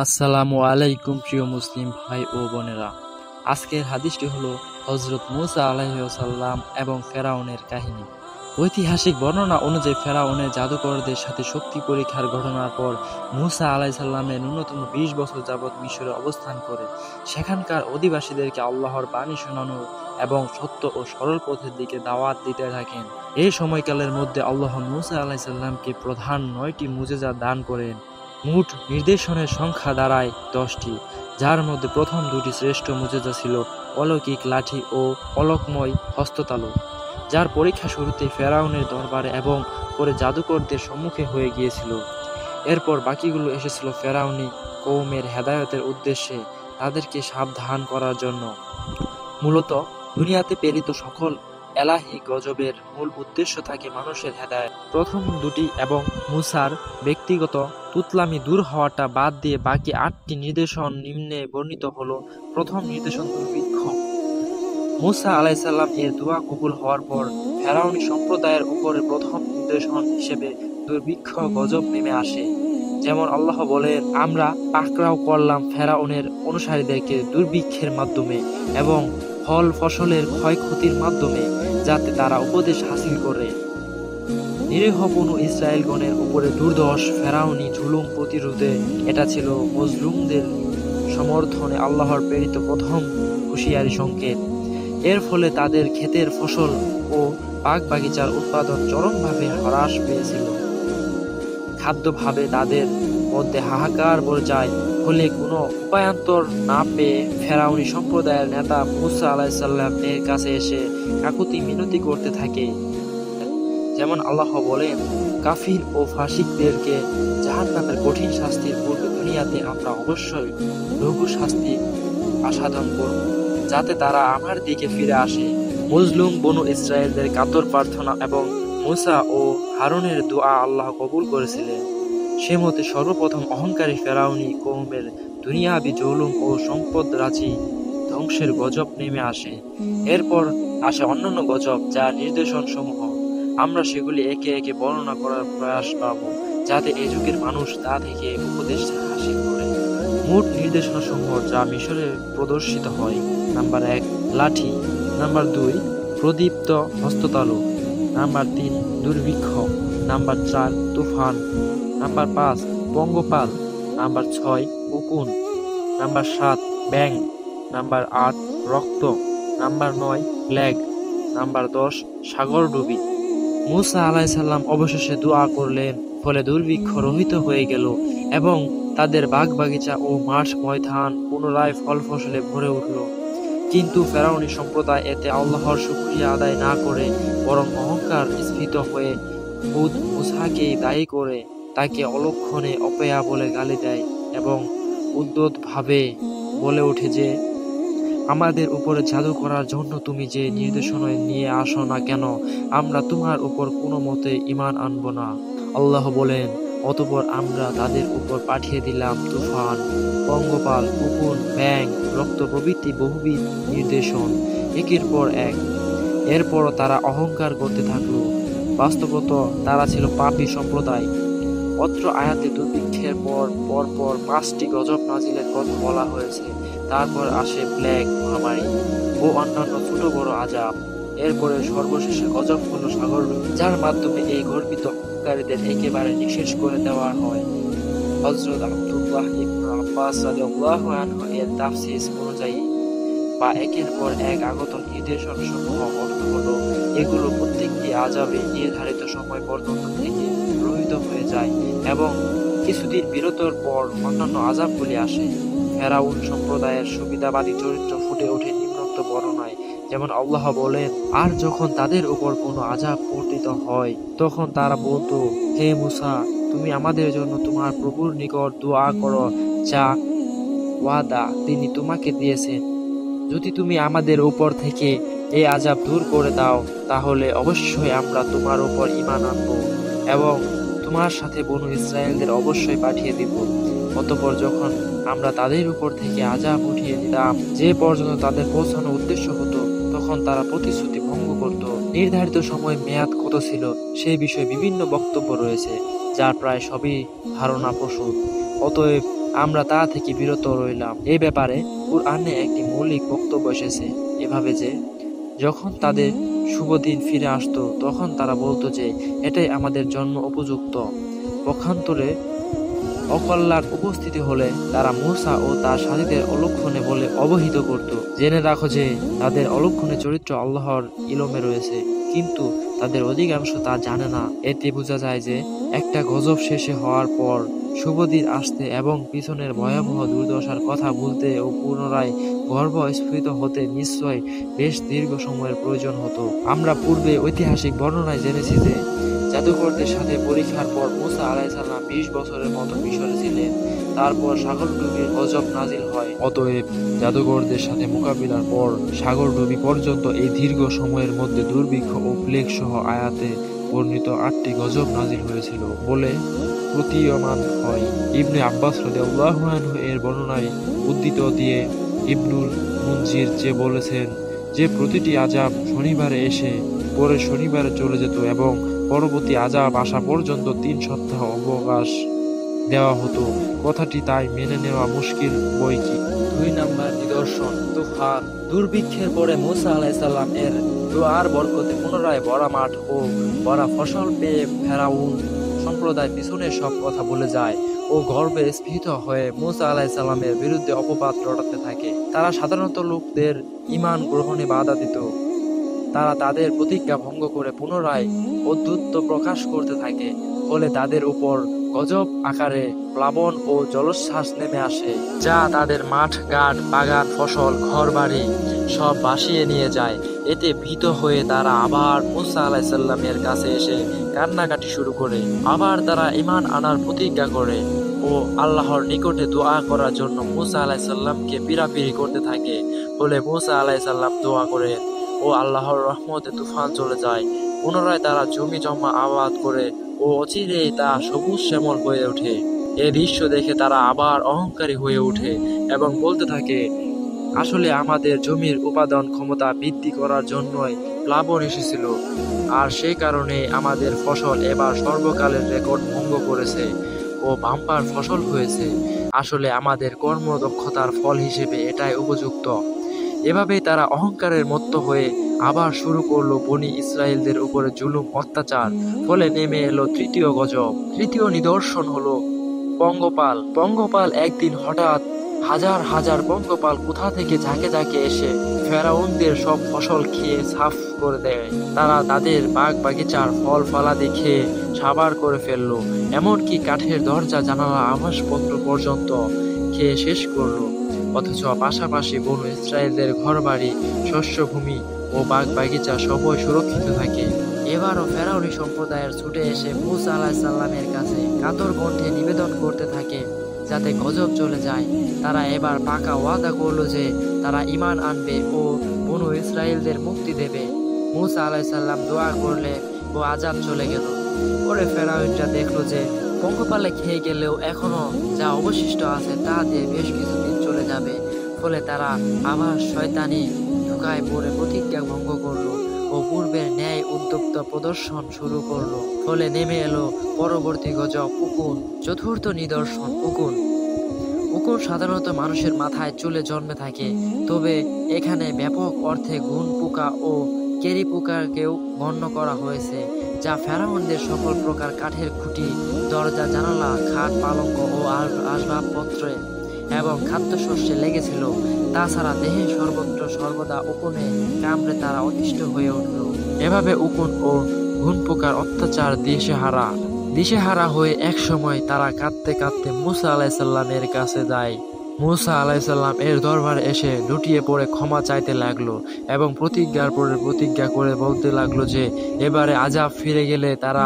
আসসালামু আলাইকুম প্রিয় মুসলিম ভাই ও বোনেরা। আজকের হাদিসটি হলো হযরত মুসা আলাইহিস সালাম এবং ফেরাউনের কাহিনী। ঐতিহাসিক বর্ণনা অনুযায়ী ফেরাউনের জাদুকরদের সাথে শক্তি পরীক্ষার ঘটনার পর মুসা আলাইহিস সালামের ন্যূনতম ২০ বছর যাবৎ মিশরে অবস্থান করে সেখানকার অধিবাসীদেরকে আল্লাহর বাণী শোনানো এবং সত্য ও সরল পথের দিকে দাওয়াত দিতে থাকেন। এই সময়কালের মধ্যে আল্লাহ মুসা আলাইহিস সালামকে প্রধান ৯টি মুজিজা দান করেন। মোট নির্দেশনের সংখ্যা দাঁড়ায় ১০টি, যার মধ্যে প্রথম দুটি শ্রেষ্ঠ মুজিজা ছিল অলৌকিক লাঠি ও অলকময় হস্ততালু, যার পরীক্ষা শুরুতেই ফেরাউনের দরবারে এবং পরে জাদুকরদের সম্মুখে হয়ে গিয়েছিল। এরপর বাকিগুলো এসেছিল ফেরাউনি কওমের হেদায়েতের উদ্দেশ্যে, তাদেরকে সাবধান করার জন্য। মূলত দুনিয়াতে প্রেরিত সকল এলাহি গজবের মূল উদ্দেশ্য থাকে মানুষের হেদায়েত। প্রথম দুটি এবং মুসার ব্যক্তিগত তুতলামি দূর হওয়াটা বাদ দিয়ে বাকি ৮টি নির্দেশন নিম্নে বর্ণিত হলো। প্রথম নির্দেশন দুর্ভিক্ষ। মুসা আলাইসাল্লাম এর দোয়া কবুল হওয়ার পর ফেরাউনি সম্প্রদায়ের উপরে প্রথম নির্দেশন হিসেবে দুর্ভিক্ষ গজব নেমে আসে। যেমন আল্লাহ বলেন, আমরা পাকড়াও করলাম ফেরাউনের অনুসারীদেরকে দুর্ভিক্ষের মাধ্যমে এবং ফল ফসলের ক্ষয়ক্ষতির মাধ্যমে, যাতে তারা উপদেশ হাসিল করে। নিরীহ বনু ইসরায়েলগণের উপরে দুর্দশ ফেরাউনি জুলুম প্রতিরোধে এটা ছিল মজলুমদের সমর্থনে আল্লাহর প্রেরিত প্রথম হুঁশিয়ারি সংকেত। এর ফলে তাদের ক্ষেতের ফসল ও বাগ বাগিচার উৎপাদন চরমভাবে হ্রাস পেয়েছিল। খাদ্যভাবে তাদের মধ্যে হাহাকার পর্যায় হলে কোনো উপায়ান্তর না পেয়ে ফেরাউনি সম্প্রদায়ের নেতা মুসা আলাইসাল্লাম এর কাছে এসে কাকুতি মিনতি করতে থাকে। যেমন আল্লাহ বলেন, কাফির ও ফাসিকদেরকে জাহান্নামের কঠিন শাস্তির পূর্বে দুনিয়াতে আমরা অবশ্যই লঘু শাস্তি আস্বাদন করব, যাতে তারা আমার দিকে ফিরে আসে। মজলুম বনু ইসরায়েলদের কাতর প্রার্থনা এবং মুসা ও হারুনের দোয়া আল্লাহ কবুল করেছিলেন। সে মতে সর্বপ্রথম অহংকারী ফেরাউনি কওমের দুনিয়াবি জুলুম ও সম্পদ রাজি ধ্বংসের গজব নেমে আসে। এরপর আসে অন্যান্য গজব, যার নির্দেশন সমূহ। আমরা সেগুলি একে একে বর্ণনা করার প্রয়াস পাব, যাতে এ যুগের মানুষ তা থেকে উপদেশ হাসিল করে। মোট নির্দেশনা সমূহ যা মিশরে প্রদর্শিত হয়: নাম্বার ১, লাঠি; নাম্বার ২, প্রদীপ্ত হস্ততালু; নাম্বার ৩, দুর্ভিক্ষ; নাম্বার ৪, তুফান; নাম্বার ৫, পঙ্গপাল; নাম্বার ৬, উকুন; নাম্বার ৭, ব্যাঙ; নাম্বার ৮, রক্ত; নাম্বার ৯, প্লেগ; নাম্বার ১০, সাগরডুবি। মুসা আলাইসাল্লাম অবশেষে দোয়া করলেন, ফলে দুর্ভিক্ষ রহিত হয়ে গেল এবং তাদের বাগ বাগিচা ও মাঠ ময়দান পুনরায় ফল ফসলে ভরে উঠল। কিন্তু ফেরাউনি সম্প্রদায় এতে আল্লাহর শুকরিয়া আদায় না করে বরং অহংকার স্ফীত হয়ে খুদ মুসাকেই দায়ী করে তাকে অলক্ষণে অপয়া বলে গালি দেয় এবং উদ্যতভাবে বলে ওঠে যে, আমাদের উপরে জাদু করার জন্য তুমি যে নির্দেশনা নিয়ে আসো না কেন, আমরা তোমার উপর কোনো মতে ঈমান আনব না। আল্লাহ বলেন, অতঃপর আমরা তাদের উপর পাঠিয়ে দিলাম তুফান, পঙ্গপাল, উকুন, ব্যাঙ, রক্ত প্রভৃতি বহুবিধ নির্দেশন একের পর এক। এরপরও তারা অহংকার করতে থাকল। বাস্তবত তারা ছিল পাপী সম্প্রদায়। অত্র আয়াতে দুর্ভিক্ষের পর ৫টি গজব নাজিলের কথা বলা হয়েছে। তারপর আসে প্লেগ, মহামারী ও অন্যান্য ছোট বড় আযাব। এরপরে সর্বশেষে গজব হলো সাগরডুবি, যার মাধ্যমে এই গর্বিত অহংকারীদের একেবারে নিঃশেষ করে দেওয়া হয়। হযরত আব্দুল্লাহ ইবনে আব্বাস রাদিয়াল্লাহু আনহু এর তাফসীর অনুযায়ী বা একের পর এক আগত নির্দেশন সমূহ অর্থ হলো, এগুলো প্রত্যেকটি আযাবে নির্ধারিত সময় পর্যন্ত থেকে রহিত হয়ে যায় এবং কিছুদিন বিরতর পর অন্যান্য আযাবগুলি আসে। ফেরাউন সম্প্রদায়ের সুবিধাবাদী চরিত্র ফুটে ওঠে নিম্নোক্ত বর্ণনায়। যেমন আল্লাহ বলেন, আর যখন তাদের উপর কোনো আযাব পতিত হয়, তখন তারা বলতো, হে মুসা, তুমি আমাদের জন্য তোমার প্রভুর নিকট দোয়া করো, যা ওয়াদা তিনি তোমাকে দিয়েছেন। যদি তুমি আমাদের উপর থেকে এই আযাব দূর করে দাও, তাহলে অবশ্যই আমরা তোমার উপর ঈমান আনব এবং তোমার সাথে বনু ইসরায়েলদের অবশ্যই পাঠিয়ে দিব। অতঃপর যখন আমরা তাদের উপর থেকে আযাব উঠিয়ে দিতাম, যে পর্যন্ত তাদের পৌঁছানোর উদ্দেশ্য হতো, তখন তারা প্রতিশ্রুতি ভঙ্গ করত। নির্ধারিত সময় মেয়াদ কত ছিল সেই বিষয়ে বিভিন্ন বক্তব্য রয়েছে, যার প্রায় সবই ধারণাপ্রসূত। অতএব আমরা তা থেকে বিরত রইলাম। এই ব্যাপারে কুরআনে একটি মৌলিক বক্তব্য এসেছে এভাবে যে, যখন তাদের শুভ দিন ফিরে আসতো তখন তারা বলতো যে এটাই আমাদের জন্য উপযুক্ত। পক্ষান্তরে অকল্যাণ উপস্থিতি হলে তারা মূসা ও তার সাথীদের অলক্ষণে বলে অবহিত করত, জেনে রাখো যে তাদের অলক্ষণে চরিত্র আল্লাহর ইলমে রয়েছে, কিন্তু তাদের অধিকাংশ তা জানে না। এতে বোঝা যায় যে একটা গজব শেষে হওয়ার পর শুভদিন আসতে এবং পিছনের ভয়াবহ দুর্দশার কথা ভুলতে ও পুনরায় গর্ভস্ফীত হতে নিশ্চয় বেশ দীর্ঘ সময়ের প্রয়োজন হতো। আমরা পূর্বে ঐতিহাসিক বর্ণনায় জেনেছি যে জাদুকরদের সাথে পরীক্ষার পর মূসা আলাইহিসসালাম 20 বছরের মতো মিশরে ছিলেন। তারপর সাগরডুবির গজব নাজিল হয়। অতএব জাদুকরদের সাথে মোকাবিলার পর সাগরডুবি পর্যন্ত এই দীর্ঘ সময়ের মধ্যে দুর্ভিক্ষ ও প্লেগ সহ আয়াতে বর্ণিত 8টি গজব নাজিল হয়েছিল বলে প্রতীয়মান হয়। ইবনে আব্বাস রাদিয়াল্লাহু আনহু এর বর্ণনায় উদ্ধৃত দিয়ে ইবনুল মুনজির যে বলেছেন যে প্রতিটি আযাব শনিবারে এসে পরের শনিবারে চলে যেত এবং পরবর্তী আযাব আসা পর্যন্ত 3 সপ্তাহ অবকাশ দেওয়া হতো। কথাটি তাই মেনে নেওয়া মুশকিল বৈকি। 2 নাম্বার নিদর্শন তুফান। দুর্ভিক্ষের পরে মূসা আলাইহিসসালাম এর দোয়ার বরকতে পুনরায় ভরা মাঠ ও ভরা ফসল পেয়ে ফেরাউন সম্প্রদায় পিছনের সব কথা বলে যায় ও গর্বে স্ফীত হয়ে মূসা আলাইহিসসালামের বিরুদ্ধে অপবাদ রটাতে থাকে। তারা সাধারণত লোকদের ঈমান গ্রহণে বাধা দিত। তারা তাদের প্রতিজ্ঞা ভঙ্গ করে পুনরায় ঔদ্ধত্য প্রকাশ করতে থাকে, ফলে তাদের উপর গজব আকারে প্লাবন ও জলোচ্ছ্বাস নেমে আসে, যা তাদের মাঠ ঘাট বাগান ফসল ঘরবাড়ি সব ভাসিয়ে নিয়ে যায়। এতে ভীত হয়ে তারা আবার মূসা আলাইহিসসালামের কাছে এসে কান্নাকাটি শুরু করে। আবার তারা ঈমান আনার প্রতিজ্ঞা করে ও আল্লাহর নিকটে দোয়া করার জন্য মূসা আলাইহিসসালামকে পীড়াপিড়ি করতে থাকে। ফলে মূসা আলাইহিসসালাম দোয়া করে ও আল্লাহর রহমতে তুফান চলে যায়। পুনরায় তারা জমি জমা আবাদ করে ও অচিরেই তা সবুজ শ্যামল হয়ে ওঠে। এই দৃশ্য দেখে তারা আবার অহংকারী হয়ে ওঠে এবং বলতে থাকে, আসলে আমাদের জমির উৎপাদন ক্ষমতা বৃদ্ধি করার জন্যই প্লাবন এসেছিল, আর সেই কারণে আমাদের ফসল এবার সর্বকালের রেকর্ড ভঙ্গ করেছে ও বাম্পার ফসল হয়েছে। আসলে আমাদের কর্মদক্ষতার ফল হিসেবে এটাই উপযুক্ত। এভাবেই তারা অহংকারের মত্ত হয়ে আবার শুরু করলো বনি ইসরায়েলদের উপরে জুলুম অত্যাচার। ফলে নেমে এলো 3য় গজব। 3য় নিদর্শন হলো পঙ্গপাল। পঙ্গপাল একদিন হঠাৎ হাজার হাজার পঙ্গপাল কোথা থেকে ঝাঁকে ঝাঁকে এসে ফেরাউনদের সব ফসল খেয়ে সাফ করে দেয়। তারা তাদের বাগ বাগিচার ফল ফলাদি খেয়ে সাবার করে ফেললো, এমনকি কাঠের দরজা জানালা আবাসপত্র পর্যন্ত খেয়ে শেষ করলো। অথচ পাশাপাশি বনু ইসরায়েলদের ঘরবাড়ি শস্যভূমি ও বাগ বাগিচা সবই সুরক্ষিত থাকে। এবারও ফেরাউনি সম্প্রদায়ের ছুটে এসে মূসা আলাইহিসসালামের কাছে কাতর কণ্ঠে নিবেদন করতে থাকে যাতে গজব চলে যায়। তারা এবার পাকা ওয়াদা করলো যে তারা ঈমান আনবে ও বনু ইসরায়েলদের মুক্তি দেবে। মূসা আলাইহিসসালাম দোয়া করলে ও আযাব চলে গেল। পরে ফেরাউনটা দেখলো যে পঙ্গপালে খেয়ে গেলেও এখনো যা অবশিষ্ট আছে তা দিয়ে বেশ কিছুদিন চলে যাবে। ফলে তারা আবার শয়তানি ধোঁকায় পড়ে প্রতিজ্ঞা ভঙ্গ করলো ও পূর্বের ন্যায় উদ্যক্ত প্রদর্শন শুরু করলো। ফলে নেমে এলো পরবর্তী গজব উকুন। 4র্থ নিদর্শন উকুন। উকুন সাধারণত মানুষের মাথায় চুলে জন্মে থাকে, তবে এখানে ব্যাপক অর্থে ঘুন পোকা ও কেরি পোকাকেও গণ্য করা হয়েছে, যা ফেরাউনদের সকল প্রকার কাঠের খুঁটি দরজা জানালা খাট পালঙ্ক ও আসবাবপত্রে এবং খাদ্যশস্যে লেগেছিল। তাছাড়া দেহে সর্বত্র সর্বদা উকুনে কামড়ে তারা অতিষ্ঠ হয়ে উঠল। এভাবে উকুন ও ঘুন পোকার অত্যাচার দিশেহারা হয়ে এক সময় তারা কাঁদতে কাঁদতে মূসা আলাইহিসসালামের কাছে যায়। মূসা আলাইহিসসালাম এর দরবারে এসে লুটিয়ে পড়ে ক্ষমা চাইতে লাগলো এবং প্রতিজ্ঞার পরে প্রতিজ্ঞা করে বলতে লাগলো যে এবারে আযাব ফিরে গেলে তারা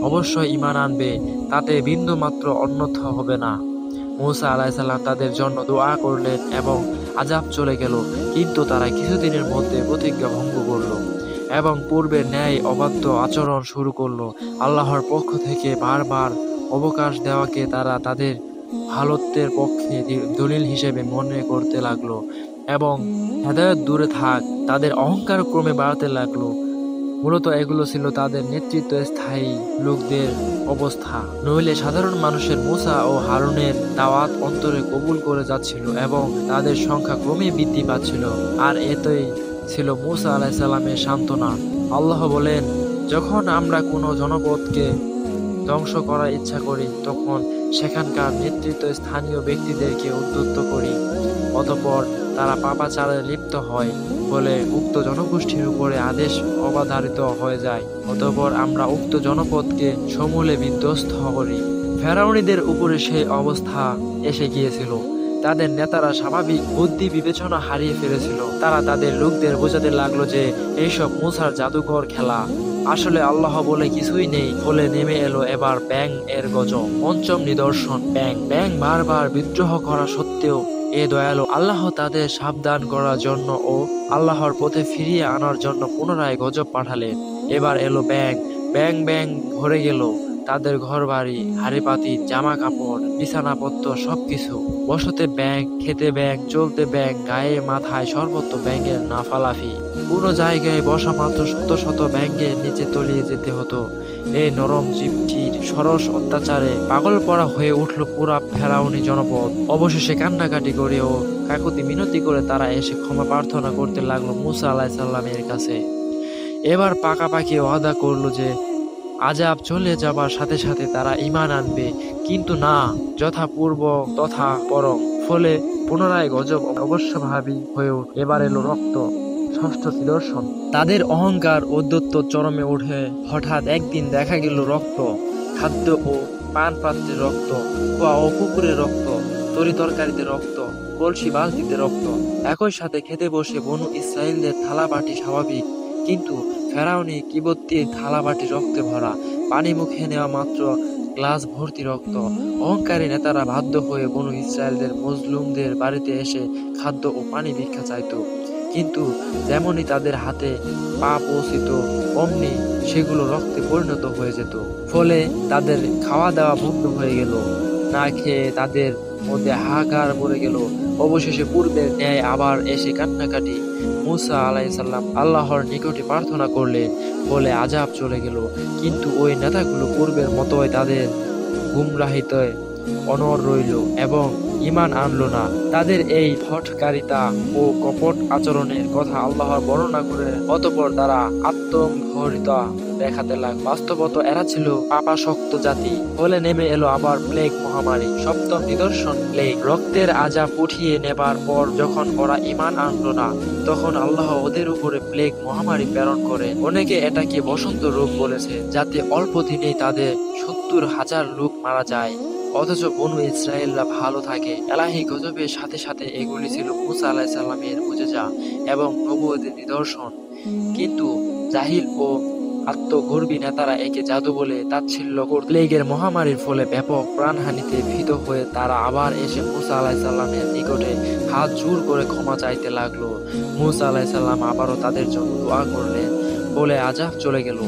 অবশ্যই ঈমান আনবে, তাতে বিন্দুমাত্র অন্যথা হবে না। মূসা আলাইহিসসালাম তাদের জন্য দোয়া করলেন এবং আযাব চলে গেল, কিন্তু তারা কিছুদিনের মধ্যে প্রতিজ্ঞা ভঙ্গ করল এবং পূর্বের ন্যায় অবাধ্য আচরণ শুরু করলো। আল্লাহর পক্ষ থেকে বারবার অবকাশ দেওয়াকে তারা তাদের ভালোত্বের পক্ষে দলিল হিসেবে মনে করতে লাগলো এবং হেদায়েত দূরে থাক তাদের অহংকার ক্রমে বাড়াতে লাগলো। মূলত এগুলো ছিল তাদের নেতৃত্ব স্থায়ী লোকদের অবস্থা। নইলে সাধারণ মানুষের মুসা ও হারুনের দাওয়াত অন্তরে কবুল করে যাচ্ছিল এবং তাদের সংখ্যা ক্রমে বৃদ্ধি পাচ্ছিল। আর এতই ছিল মুসা আলাইহিস সালামের সান্ত্বনা। আল্লাহ বলেন, যখন আমরা কোনো জনপদকে ধ্বংস করার ইচ্ছা করি তখন সেখানকার নেতৃত্ব স্থানীয় ব্যক্তিদেরকে উদ্যুক্ত করি, অতঃপর তারা পাপাচারে লিপ্ত হয় বলে উক্ত জনগোষ্ঠীর উপরে আদেশ অবাধারিত হয়ে যায়। অতঃপর আমরা উক্ত জনপদকে সমূলে বিধ্বস্ত করি। ফেরাউনীদের উপরে সেই অবস্থা এসে গিয়েছিল। তাদের নেতারা স্বাভাবিক বুদ্ধি বিবেচনা হারিয়ে ফেলেছিল। তারা তাদের লোকদের বোঝাতে লাগলো যে এইসব মুসার জাদুকর খেলা, আসলে আল্লাহ বলে কিছুই নেই। ফলে নেমে এলো এবার ব্যাং এর গজব। পঞ্চম নিদর্শন, ব্যাং। ব্যাং বারবার বিদ্রোহ করা সত্ত্বেও এ দয়ালু আল্লাহ তাদের সাবধান করার জন্য ও আল্লাহর পথে ফিরিয়ে আনার জন্য পুনরায় গজব পাঠালেন। এবার এলো ব্যাং। ব্যাং ব্যাং ভরে গেল তাদের ঘর বাড়ি, হাড়িপাতি, জামা কাপড়, বিছানাপত্র সবকিছু। বসতে ব্যাং, খেতে ব্যাং, চলতে ব্যাং, গায়ে মাথায় সর্বত্র ব্যাঙের লাফালাফি। পুরো জায়গায় বসা মাত্র শত শত ব্যাঙের নিচে তলিয়ে যেতে হতো। এই নরম জীবটির সরস অত্যাচারে পাগল পড়া হয়ে উঠল পুরা ফেরাউনি জনপদ। অবশেষে কান্নাকাটি করে ও কাকুতি মিনতি করে তারা এসে ক্ষমা প্রার্থনা করতে লাগলো মুসা আলাইহিস সালামের কাছে। এবার পাকাপাকি ওয়াদা করলো যে আযাব চলে যাবার সাথে সাথে তারা ঈমান আনবে, কিন্তু না যথাপূর্ব তথা পরম। ফলে পুনরায় গজব অবশ্যভাবী হয়ে উঠল। এবার এলো রক্ত। ষষ্ঠ নিদর্শন, তাদের অহংকার ঔদ্ধত্য চরমে উঠে হঠাৎ একদিন দেখা গেল রক্ত, খাদ্য ও পান পাত্রের রক্ত, কুয়া ও পুকুরের রক্ত, তরি তরকারিতে রক্ত, কলসি বালতিতে রক্ত। একই সাথে খেতে বসে বনু ইসরাইলদের থালা বাটি স্বাভাবিক, কিন্তু ফেরাউনি কিবতীর থালা বাটি রক্তে ভরা। পানি মুখে নেওয়া মাত্র গ্লাস ভর্তি রক্ত। অহংকারী নেতারা বাধ্য হয়ে বনু ইসরায়েলদের মজলুমদের বাড়িতে এসে খাদ্য ও পানি ভিক্ষা চাইত, কিন্তু যেমনই তাদের হাতে পা পৌঁছিত অমনি সেগুলো রক্তে পরিণত হয়ে যেত। ফলে তাদের খাওয়া দাওয়া বন্ধ হয়ে গেল। না খেয়ে তাদের মধ্যে হাহাকার পড়ে গেল। অবশেষে পূর্বের ন্যায় আবার এসে কান্নাকাটি। মুসা আলাইহিস সালাম আল্লাহর নিকটে প্রার্থনা করলেন বলে আযাব চলে গেল, কিন্তু ওই নেতাগুলো পূর্বের মতোই তাদের গুমরাহিতে অনড় রইল এবং ঈমান আনলো না। তাদের এই ফটকারিতা ও কপট আচরণের কথা আল্লাহ বর্ণনা করে অতঃপর তারা আত্মঘরিতা দেখাতে লাগল। বাস্তবত এরা ছিল পাপাসক্ত জাতি। ফলে নেমে এলো আবার প্লেগ মহামারী। সপ্তম নিদর্শন, প্লেগ। রক্তের আযাব উঠিয়ে নেবার পর যখন ওরা ঈমান আনলো না, তখন আল্লাহ ওদের উপরে প্লেগ মহামারী প্রেরণ করে। অনেকে এটাকে বসন্ত রোগ বলেছে, যাতে অল্প দিনেই তাদের 70,000 লোক মারা যায়, অথচ বনু ইসরায়েলরা ভালো থাকে। এলাহি গজবের সাথে সাথে এগুলি ছিল মুসা আলাইহিস সালামের মুজিজা এবং নবুয়তের নিদর্শন। কিন্তু জাহিল ও আত্মগর্বী নেতারা একে জাদু বলে তাচ্ছিল্য করত। প্লেগের মহামারীর ফলে ব্যাপক প্রাণহানিতে ভীত হয়ে তারা আবার এসে মুসা আলাইহিস সালামের নিকটে হাত জোড় করে ক্ষমা চাইতে লাগলো। মুসা আলাইহিস সালাম আবারও তাদের জন্য দোয়া করলেন বলে আযাব চলে গেল,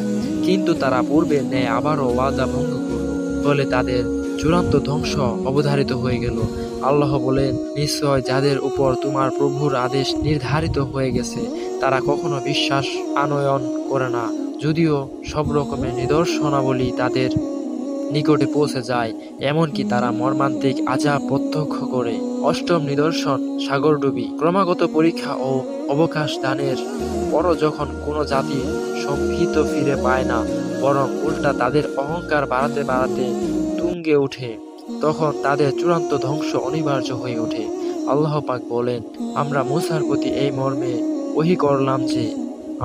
কিন্তু তারা পূর্বের ন্যায় আবারও ওয়াদা ভঙ্গ করল বলে তাদের চূড়ান্ত ধ্বংস অবধারিত হয়ে গেল। আল্লাহ বলেন, নিশ্চয় যাদের উপর তোমার প্রভুর আদেশ নির্ধারিত হয়ে গেছে তারা কখনো বিশ্বাস আনয়ন করে না, যদিও সব রকমের নিদর্শনাবলী তাদের নিকটে পৌঁছে যায়, এমনকি তারা মর্মান্তিক আযাব প্রত্যক্ষ করে। অষ্টম নিদর্শন, সাগরডুবি। ক্রমাগত পরীক্ষা ও অবকাশ দানের পরও যখন কোনো জাতি সম্ভিত ফিরে পায় না, বরং উল্টা তাদের অহংকার বাড়াতে বাড়াতে তুঙ্গে ওঠে, তখন তাদের চূড়ান্ত ধ্বংস অনিবার্য হয়ে ওঠে। আল্লাহ পাক বলেন, আমরা মুসার প্রতি এই মর্মে ওহী করলাম যে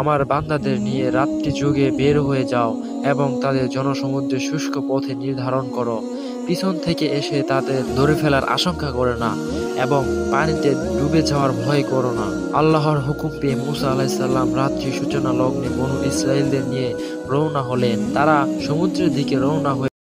আমার বান্দাদের নিয়ে রাত্রি যুগে বের হয়ে যাও এবং তাদের জনসমুদ্রের শুষ্ক পথে নির্ধারণ করো। পিছন থেকে এসে তাদের ধরে ফেলার আশঙ্কা করে না এবং পানিতে ডুবে যাওয়ার ভয় করো না। আল্লাহর হুকুম পেয়ে মুসা আলাইহিস সালাম রাত্রি সূচনা লগ্নে বনু ইসরায়েলদের নিয়ে রওনা হলেন। তারা সমুদ্রের দিকে রওনা হয়ে